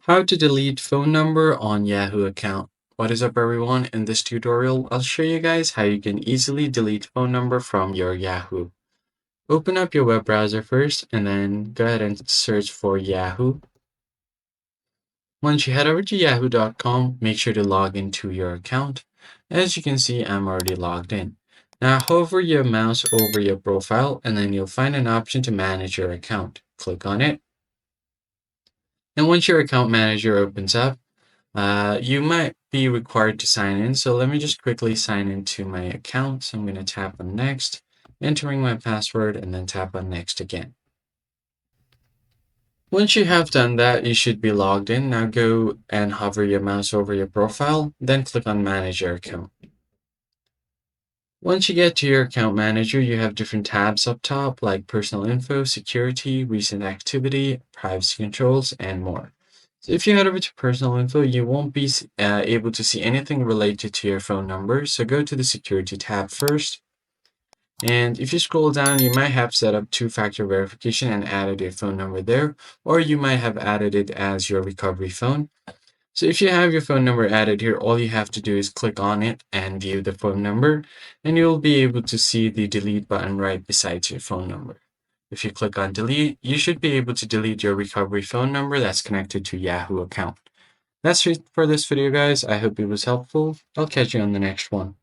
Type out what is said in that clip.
How to delete phone number on Yahoo account. What is up everyone? In this tutorial, I'll show you guys how you can easily delete phone number from your Yahoo. Open up your web browser first and then go ahead and search for Yahoo. Once you head over to yahoo.com, make sure to log into your account. As you can see, I'm already logged in. Now hover your mouse over your profile and then you'll find an option to manage your account. Click on it. And once your account manager opens up, you might be required to sign in. So let me just quickly sign into my account. So I'm going to tap on next, entering my password, and then tap on next again. Once you have done that, you should be logged in. Now go and hover your mouse over your profile, then click on manage your account. Once you get to your account manager, you have different tabs up top like personal info, security, recent activity, privacy controls, and more. So if you head over to personal info, you won't be able to see anything related to your phone number. So go to the security tab first. And if you scroll down, you might have set up two-factor verification and added your phone number there, or you might have added it as your recovery phone. So if you have your phone number added here, all you have to do is click on it and view the phone number, and you'll be able to see the delete button right beside your phone number. If you click on delete, you should be able to delete your recovery phone number that's connected to Yahoo account. That's it for this video, guys. I hope it was helpful. I'll catch you on the next one.